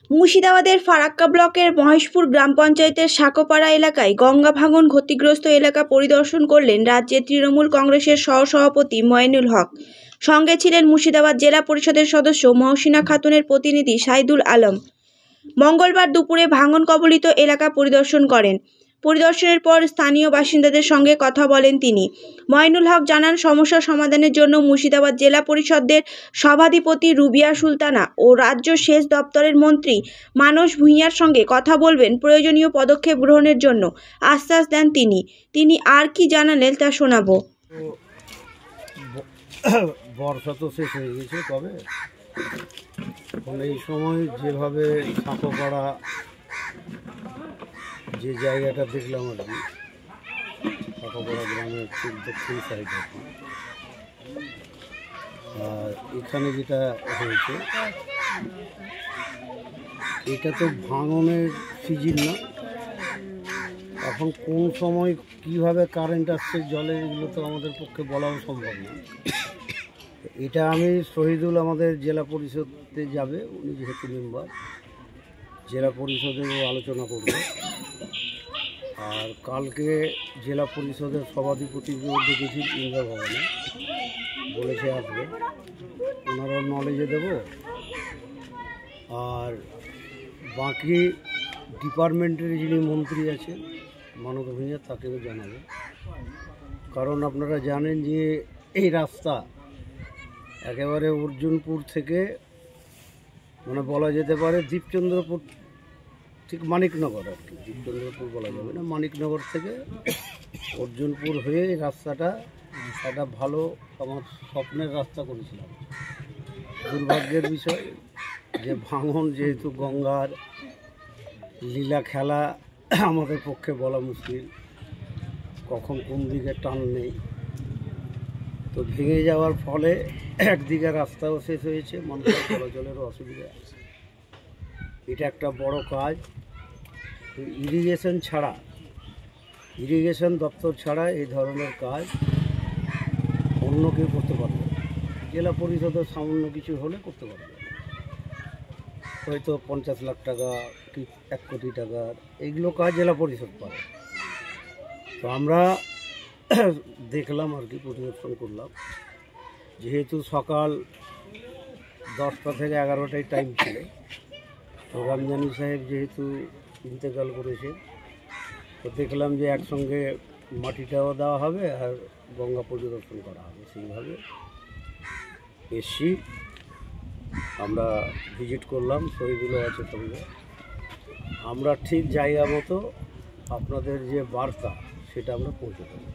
মুর্শিদাবাদের ফারাক্কা ব্লকের মহেশপুর গ্রাম পঞ্চায়েতের সাকোপাড়া এলাকায় গঙ্গা ভাঙন ক্ষতিগ্রস্ত এলাকা পরিদর্শন করলেন রাজ্যের তৃণমূল কংগ্রেসের সহসভাপতি মঈনুল হক। সঙ্গে ছিলেন মুর্শিদাবাদ জেলা পরিষদের সদস্য মহসিনা খাতুনের প্রতিনিধি সাইদুল আলম। মঙ্গলবার দুপুরে ভাঙন কবলিত এলাকা পরিদর্শন করেন। পরিদর্শনের পর স্থানীয় বাসিন্দাদের সঙ্গে কথা বলেন তিনি। মঈনুল হক জানান, সমস্যা সমাধানের জন্য মুর্শিদাবাদ জেলা পরিষদের সভাধিপতি রুবিয়া সুলতানা ও রাজ্য সেচ দপ্তরের মন্ত্রী মানস ভূঁইয়ার সঙ্গে কথা বলবেন প্রয়োজনীয় পদক্ষেপ গ্রহণের জন্য আশ্বাস দেন তিনি আর কি জানালেন তা শোনাবো। বর্ষা তো শেষ হয়ে গেছে, তবে এই সময় যেভাবে সাঁকোপাড়া যে জায়গাটা দেখলাম আর কি, সাঁকোপাড়া গ্রামের ঠিক দক্ষিণ সাইডে, আর এখানে যেটা হয়েছে এটা তো ভাঙনের সিজন না। এখন কোন সময় কিভাবে কারেন্ট আসছে, জলে, এগুলো তো আমাদের পক্ষে বলাও সম্ভব না। এটা আমি শহীদুল আমাদের জেলা পরিষদে যাবে, উনি যেহেতু মেম্বার, জেলা পরিষদেও আলোচনা করবে। আর কালকে জেলা পরিষদের সভাধিপতিকেও দেখেছি ইন্দিরা ভবনে, বলেছে আসবে, ওনারও নলেজে দেব। আর বাকি ডিপার্টমেন্টের যিনি মন্ত্রী আছেন মানস ভূঁইয়া, তাকেও জানাবে। কারণ আপনারা জানেন যে এই রাস্তা একেবারে অর্জুনপুর থেকে, মানে বলা যেতে পারে দীপচন্দ্রপুর, ঠিক মানিকনগর আর কি, দীপচন্দ্রপুর বলা যাবে না, মানিকনগর থেকে অর্জুনপুর হয়ে এই রাস্তাটা একটা ভালো আমার স্বপ্নের রাস্তা করেছিলাম। দুর্ভাগ্যের বিষয় যে ভাঙন, যেহেতু গঙ্গার লীলা খেলা আমাদের পক্ষে বলা মুশকিল, কখন কোন দিকে টান নেই, তো ভেঙে যাওয়ার ফলে একদিকে রাস্তাও শেষ হয়েছে, মানুষের চলাচলেরও অসুবিধা। এটা একটা বড় কাজ। ইরিগেশন দপ্তর ছাড়া এই ধরনের কাজ অন্য কেউ করতে পারবে না। জেলা পরিষদের সামান্য কিছু হলে করতে পারবে, হয়তো 50 লাখ টাকা কি 1 কোটি টাকার এইগুলো কাজ জেলা পরিষদ পাবে। তো আমরা দেখলাম আর কি, পরিদর্শন করলাম। যেহেতু সকাল 10টা থেকে 11টায় টাইম ছিল, তো রামজানি সাহেব যেহেতু ইন্তেকাল করেছে, তো দেখলাম যে একসঙ্গে মাটিটাও দেওয়া হবে আর গঙ্গা পরিদর্শন করা হবে। সেইভাবে এসছি, আমরা ভিজিট করলাম, শহীদুলও আছে সঙ্গে। আমরা ঠিক জায়গা মতো আপনাদের যে বার্তা সেটা আমরা পৌঁছে দেবো।